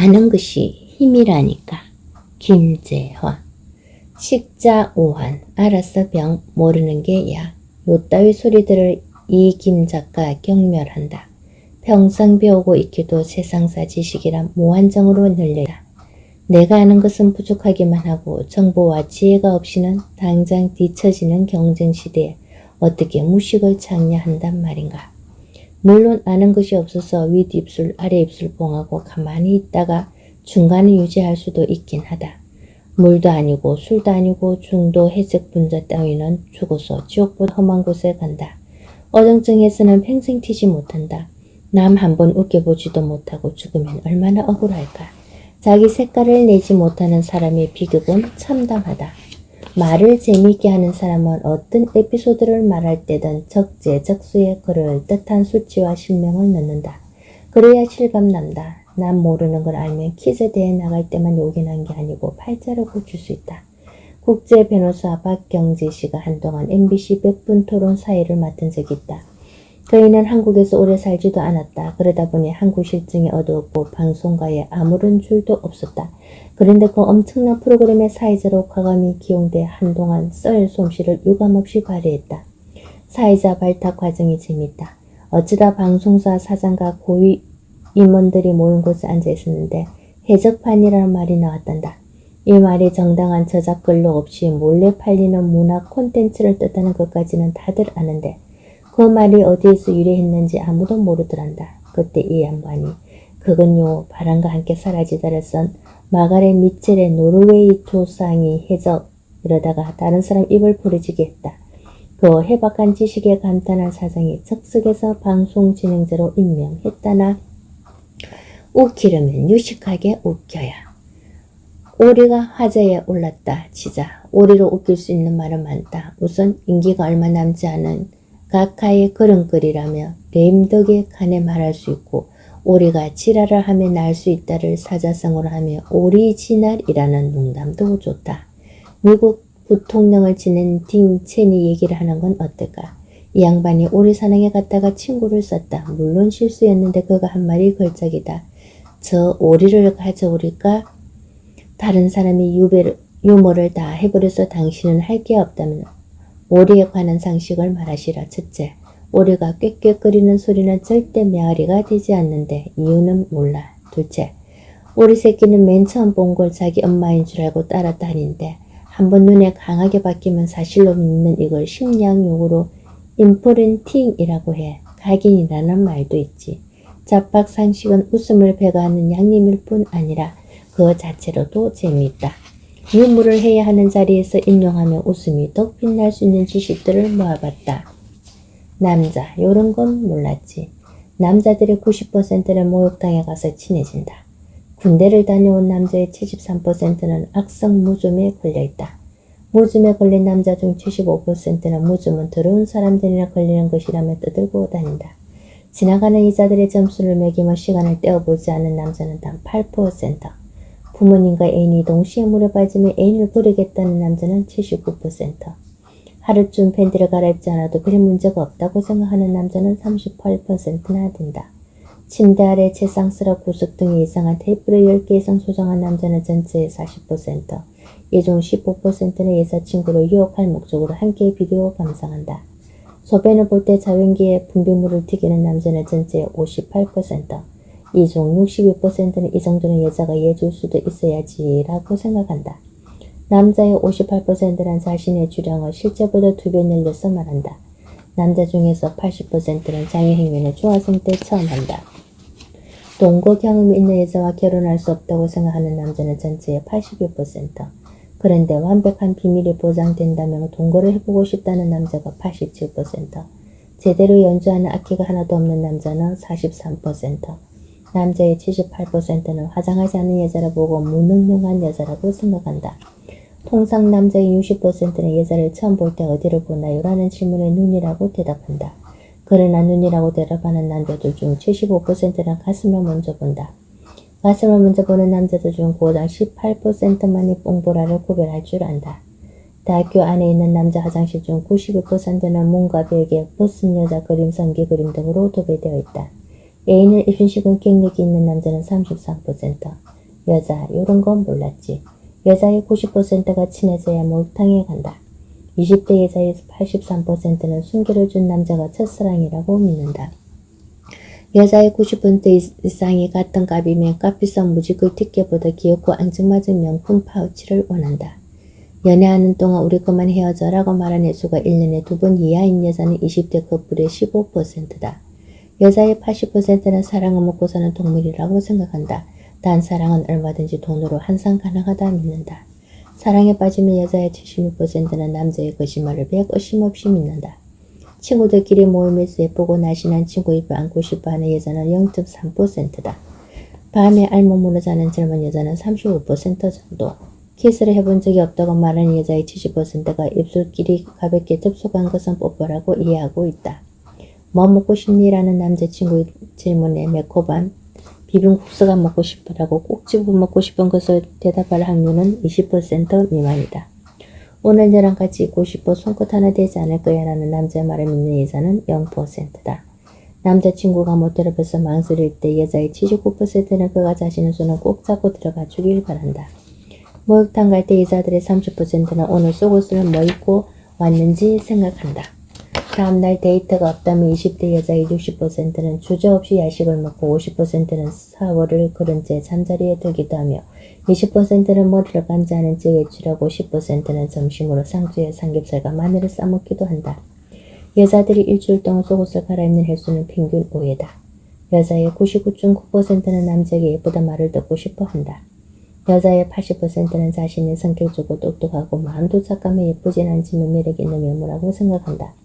아는 것이 힘이라니까. 김재화. 식자 오한. 알아서 병, 모르는 게 약. 요따위 소리들을 이 김 작가 경멸한다. 평생 배우고 있기도 세상사 지식이란 무한정으로 늘려다. 내가 아는 것은 부족하기만 하고 정보와 지혜가 없이는 당장 뒤처지는 경쟁시대에 어떻게 무식을 창냐한단 말인가. 물론 아는 것이 없어서 윗입술 아래입술 봉하고 가만히 있다가 중간을 유지할 수도 있긴 하다. 물도 아니고 술도 아니고 중도 해적 분자 따위는 죽어서 지옥보다 험한 곳에 간다. 어정쩡해서는 평생 튀지 못한다. 남 한 번 웃겨보지도 못하고 죽으면 얼마나 억울할까. 자기 색깔을 내지 못하는 사람의 비극은 참담하다. 말을 재미있게 하는 사람은 어떤 에피소드를 말할 때든 적재적소에 그럴듯한 수치와 실명을 넣는다. 그래야 실감난다. 남 모르는 걸 알면 퀴즈대회 나갈 때만 요긴한 게 아니고 팔자로 고칠 수 있다. 국제 변호사 박경지 씨가 한동안 MBC 100분 토론 사회를 맡은 적이 있다. 그이는 한국에서 오래 살지도 않았다. 그러다 보니 한국 실증이 어두웠고 방송가에 아무런 줄도 없었다. 그런데 그 엄청난 프로그램의 사회자로 과감히 기용돼 한동안 썰 솜씨를 유감없이 발휘했다. 사회자 발탁 과정이 재밌다. 어쩌다 방송사 사장과 고위 임원들이 모인 곳에 앉아 있었는데 해적판이라는 말이 나왔단다. 이 말이 정당한 저작권료 없이 몰래 팔리는 문화 콘텐츠를 뜻하는 것까지는 다들 아는데 그 말이 어디에서 유래했는지 아무도 모르더란다. 그때 이 양반이 그건요 바람과 함께 사라지다를 쓴 마가렛 미첼의 노르웨이 조상이 해적 이러다가 다른 사람 입을 부러지게 했다. 그 해박한 지식에 감탄한 사장이 즉석에서 방송진행자로 임명했다나 웃기려면 유식하게 웃겨야. 오리가 화제에 올랐다 치자 오리로 웃길 수 있는 말은 많다. 우선 인기가 얼마 남지 않은 각하의 걸음걸이라며 뱀덕에 간에 말할 수 있고 오리가 지랄을 하며 날 수 있다를 사자성어로 하며 오리지널이라는 농담도 좋다. 미국 부통령을 지낸 딩 체니 얘기를 하는 건 어떨까? 이 양반이 오리 사냥에 갔다가 친구를 썼다. 물론 실수였는데 그가 한 말이 걸작이다. 저 오리를 가져오릴까? 다른 사람이 유머를 다 해버려서 당신은 할 게 없다면 오리에 관한 상식을 말하시라. 첫째, 오리가 꽥꽥거리는 소리는 절대 메아리가 되지 않는데 이유는 몰라. 둘째, 오리 새끼는 맨 처음 본 걸 자기 엄마인 줄 알고 따라다니는데 한번 눈에 강하게 박히면 사실로 믿는 이걸 심리학용어로 임프린팅이라고 해. 각인이라는 말도 있지. 잡박 상식은 웃음을 배가하는 양림일 뿐 아니라 그 자체로도 재미있다. 유무를 해야 하는 자리에서 인용하며 웃음이 더 빛날 수 있는 지식들을 모아봤다. 남자, 요런 건 몰랐지. 남자들의 90%는 목욕탕에 가서 친해진다. 군대를 다녀온 남자의 73%는 악성 무좀에 걸려있다. 무좀에 걸린 남자 중 75%는 무좀은 더러운 사람들이나 걸리는 것이라며 떠들고 다닌다. 지나가는 이자들의 점수를 매기며 시간을 떼어보지 않은 남자는 단 8%. 부모님과 애인이 동시에 물에 빠지며 애인을 버리겠다는 남자는 79%. 하루쯤 팬티를 갈아입지 않아도 별 문제가 없다고 생각하는 남자는 38%나 된다. 침대 아래 채상스러 구석 등의 이상한 테이프를 10개 이상 소장한 남자는 전체의 40%. 이 중 15%는 여자친구를 유혹할 목적으로 함께 비디오 감상한다. 소변을 볼 때 자변기에 분비물을 튀기는 남자는 전체의 58%. 이 중 62%는 이 정도는 여자가 이해해줄 수도 있어야지 라고 생각한다. 남자의 58%는 자신의 주량을 실제보다 2배 늘려서 말한다. 남자 중에서 80%는 장애행위는 중학생 때 처음 한다. 동거 경험이 있는 여자와 결혼할 수 없다고 생각하는 남자는 전체의 82%. 그런데 완벽한 비밀이 보장된다면 동거를 해보고 싶다는 남자가 87%. 제대로 연주하는 악기가 하나도 없는 남자는 43%. 남자의 78%는 화장하지 않는 여자를 보고 무능력한 여자라고 생각한다. 통상 남자의 60%는 여자를 처음 볼 때 어디를 보나요? 라는 질문에 눈이라고 대답한다. 그러나 눈이라고 대답하는 남자들 중 75%는 가슴을 먼저 본다. 가슴을 먼저 보는 남자들 중 고당 18%만이 뽕보라를 구별할 줄 안다. 대학교 안에 있는 남자 화장실 중 92%는 문과 벽에 벗은 여자 그림, 성기 그림 등으로 도배되어 있다. 애인을 입힌 식은 객력이 있는 남자는 33%. 여자 요런 건 몰랐지. 여자의 90%가 친해져야 목욕탕에 간다. 20대 여자의 83%는 숨기를 준 남자가 첫사랑이라고 믿는다. 여자의 90% 이상이 같은 값이면 값비싼 무지개 티켓보다 귀엽고 앙증맞은 명품 파우치를 원한다. 연애하는 동안 우리 그만 헤어져 라고 말한 횟수가 1년에 2번 이하인 여자는 20대 커플의 15%다. 여자의 80%는 사랑을 먹고 사는 동물이라고 생각한다. 단 사랑은 얼마든지 돈으로 환산 가능하다 믿는다. 사랑에 빠지면 여자의 76%는 남자의 거짓말을 의심 없이 믿는다. 친구들끼리 모임에서 예쁘고 날씬한 친구 입을 안고 싶어하는 여자는 0.3%다. 밤에 알몸으로 자는 젊은 여자는 35% 정도. 키스를 해본 적이 없다고 말하는 여자의 70%가 입술끼리 가볍게 접촉한 것은 뽀뽀라고 이해하고 있다. 뭐 먹고 싶니? 라는 남자친구의 질문에 매콤한 비빔국수가 먹고 싶으라고 꼭 집어 먹고 싶은 것을 대답할 확률은 20% 미만이다. 오늘 너랑 같이 있고 싶어 손끝 하나 되지 않을 거야 라는 남자의 말을 믿는 여자는 0%다. 남자친구가 모텔을 벌써 망설일 때 여자의 79%는 그가 자신의 손을 꼭 잡고 들어가 주길 바란다. 목욕탕 갈 때 여자들의 30%는 오늘 속옷을 뭐 입고 왔는지 생각한다. 다음날 데이트가 없다면 20대 여자의 60%는 주저없이 야식을 먹고 50%는 샤워를 그른 채 잠자리에 들기도 하며 20%는 머리를 감지 않은 채 외출하고 10%는 점심으로 상추에 삼겹살과 마늘을 싸먹기도 한다. 여자들이 일주일 동안 속옷을 갈아입는 횟수는 평균 5회다. 여자의 99.9%는 남자에게 예쁘다 말을 듣고 싶어 한다. 여자의 80%는 자신의 성격 좋고 똑똑하고 마음도 착하며 예쁘진 않지만 매력 있는 외모라고 생각한다.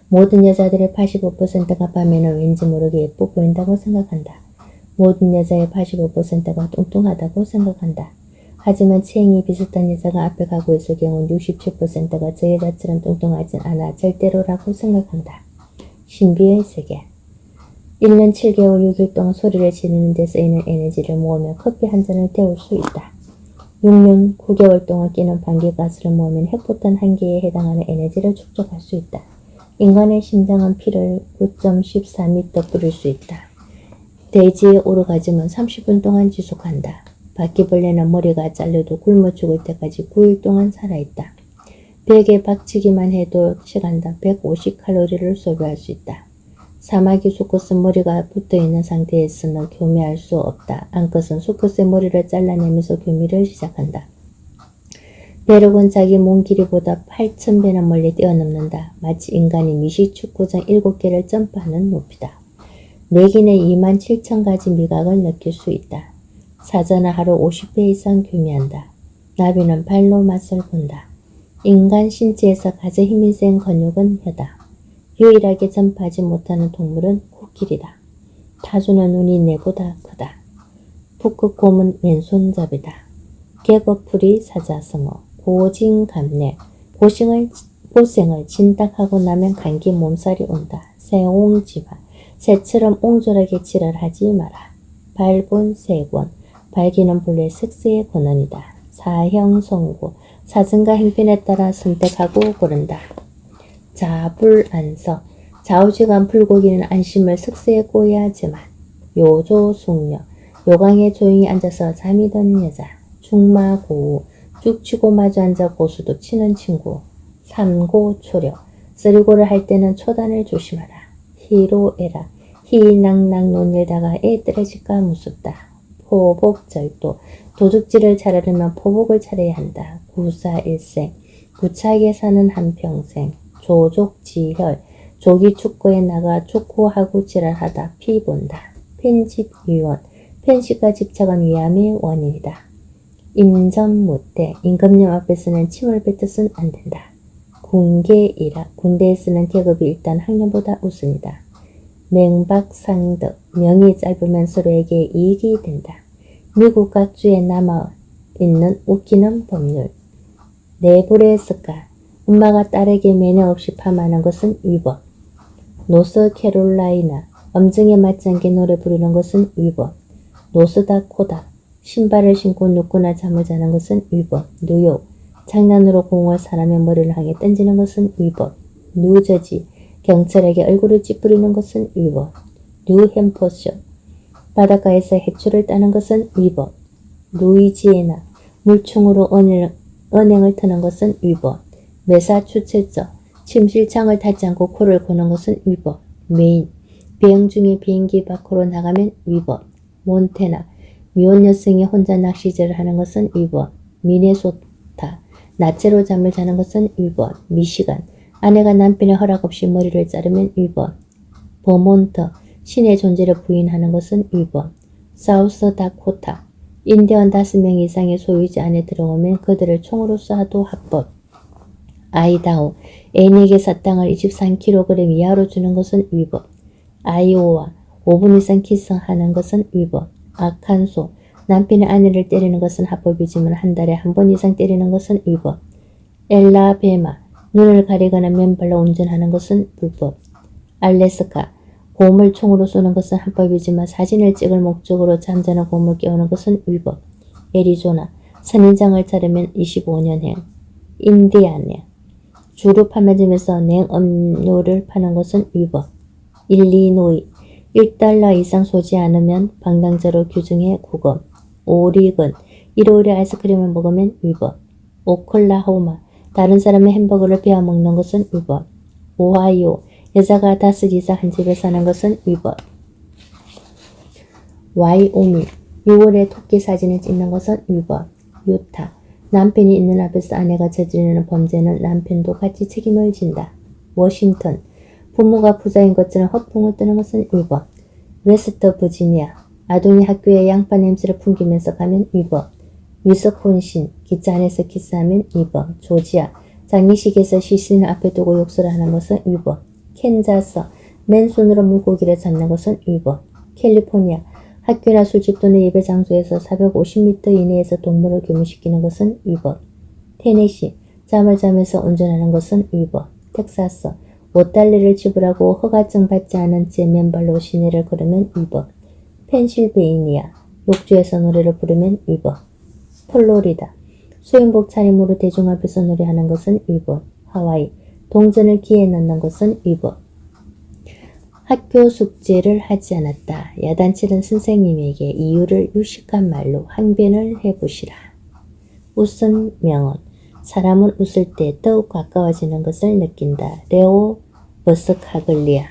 모든 여자들의 85%가 밤에는 왠지 모르게 예뻐 보인다고 생각한다. 모든 여자의 85%가 뚱뚱하다고 생각한다. 하지만 체형이 비슷한 여자가 앞에 가고 있을 경우 67%가 저 여자처럼 뚱뚱하진 않아 절대로라고 생각한다. 신비의 세계. 1년 7개월 6일 동안 소리를 지르는 데 쓰이는 에너지를 모으면 커피 한 잔을 데울 수 있다. 6년 9개월 동안 끼는 방귀가스를 모으면 핵폭탄 한 개에 해당하는 에너지를 축적할 수 있다. 인간의 심장은 피를 9.14m 뿌릴 수 있다. 돼지의 오르가즘은 30분 동안 지속한다. 바퀴벌레는 머리가 잘려도 굶어 죽을 때까지 9일 동안 살아있다. 벽에 박치기만 해도 시간당 150칼로리를 소비할 수 있다. 사마귀 수컷은 머리가 붙어있는 상태에서는 교미할 수 없다. 암컷은 수컷의 머리를 잘라내면서 교미를 시작한다. 벼룩은 자기 몸 길이보다 8,000배나 멀리 뛰어넘는다. 마치 인간이 미식축구장 7개를 점프하는 높이다. 내기는 27,000가지 미각을 느낄 수 있다. 사자는 하루 50배 이상 교미한다. 나비는 발로 맛을 본다. 인간 신체에서 가장 힘이 센 근육은 혀다. 유일하게 점프하지 못하는 동물은 코끼리다. 타조는 눈이 내보다 크다. 북극곰은 왼손잡이다. 개거풀이 사자성어. 고진감래. 고생을 진닥하고 나면 감기 몸살이 온다. 새옹지마. 새처럼 옹졸하게 지랄하지 마라. 발본세권. 발기는 본래 섹스의 권한이다. 사형선고. 사정과 행편에 따라 선택하고 고른다. 자불안석. 좌우지간 불고기는 안심을 섹스에 꼬야지만. 요조숙녀. 요강에 조용히 앉아서 잠이 든 여자. 중마고우. 쭉 치고 마주 앉아 고수도 치는 친구. 삼고초려. 쓰리고를 할 때는 초단을 조심하라. 희로애라. 희낭낭 논일다가 애 떨어질까 무섭다. 포복절도. 도둑질을 차려면 포복을 차려야 한다. 구사일생. 구차하게 사는 한평생. 조족지혈. 조기 축구에 나가 축구하고 지랄하다 피 본다. 편집위원. 편식과 집착은 위암의 원인이다. 임전무태. 임금님 앞에서는 침을 뱉어서는 안 된다. 군계이라. 군대에서는 계급이 일단 학년보다 우선이다. 맹박상득. 명이 짧으면 서로에게 이익이 된다. 미국 각주에 남아있는 웃기는 법률. 네브래스카. 엄마가 딸에게 매너 없이 파마하는 것은 위법. 노스캐롤라이나. 엄정에 맞지 않게 노래 부르는 것은 위법. 노스다코다. 신발을 신고 눕거나 잠을 자는 것은 위법. 뉴욕. 장난으로 공을 사람의 머리를 향해 던지는 것은 위법. 뉴저지. 경찰에게 얼굴을 찌푸리는 것은 위법. 뉴햄퍼셔. 바닷가에서 해초를 따는 것은 위법. 루이지애나 물총으로 은행을 트는 것은 위법. 매사추세츠 침실창을 닫지 않고 코를 고는 것은 위법. 메인 비행 중에 비행기 밖으로 나가면 위법. 몬테나 미혼 여성이 혼자 낚시질을 하는 것은 위법. 미네소타 낮제로 잠을 자는 것은 위법. 미시간 아내가 남편의 허락 없이 머리를 자르면 위법. 버몬트 신의 존재를 부인하는 것은 위법. 사우스다코타 인디언 5명 이상의 소유지 안에 들어오면 그들을 총으로 쏴도 합법. 아이다호 애인에게 사탕을 23kg 이하로 주는 것은 위법. 아이오와 5분 이상 키스하는 것은 위법. 아칸소 남편이 아내를 때리는 것은 합법이지만 한 달에 한 번 이상 때리는 것은 위법. 엘라베마 눈을 가리거나 맨발로 운전하는 것은 불법. 알래스카 곰을 총으로 쏘는 것은 합법이지만 사진을 찍을 목적으로 잠자는 곰을 깨우는 것은 위법. 애리조나 선인장을 자르면 25년형. 인디아나 주류 판매점에서 냉음료를 파는 것은 위법. 일리노이 1달러 이상 쏘지 않으면 방랑자로 규정해 구금. 오리건 일요일에 아이스크림을 먹으면 위법. 오클라호마 다른 사람의 햄버거를 베어먹는 것은 위법. 오하이오 여자가 5이상 한 집에 사는 것은 위법. 와이오밍 6월에 토끼 사진을 찍는 것은 위법. 유타 남편이 있는 앞에서 아내가 저지르는 범죄는 남편도 같이 책임을 진다. 워싱턴 부모가 부자인 것처럼 허풍을 뜨는 것은 위법. 웨스트 버지니아 아동이 학교에 양파 냄새를 풍기면서 가면 위법. 위스콘신 기차 안에서 키스하면 위법. 조지아 장례식에서 시신을 앞에 두고 욕설을 하는 것은 위법. 캔자스 맨손으로 물고기를 잡는 것은 위법. 캘리포니아 학교나 술집 또는 예배 장소에서 450m 이내에서 동물을 교무시키는 것은 위법. 테네시 잠을 자면서 운전하는 것은 위법. 텍사스 5달러를 지불하고 허가증 받지 않은 채 맨발로 시내를 걸으면 위법. 펜실베이니아 욕조에서 노래를 부르면 위법. 플로리다 수영복 차림으로 대중 앞에서 노래하는 것은 위법. 하와이 동전을 귀에 넣는 것은 위법. 학교 숙제를 하지 않았다. 야단치는 선생님에게 이유를 유식한 말로 항변을 해보시라. 웃은 명언 사람은 웃을 때 더욱 가까워지는 것을 느낀다. 레오 버스카글리아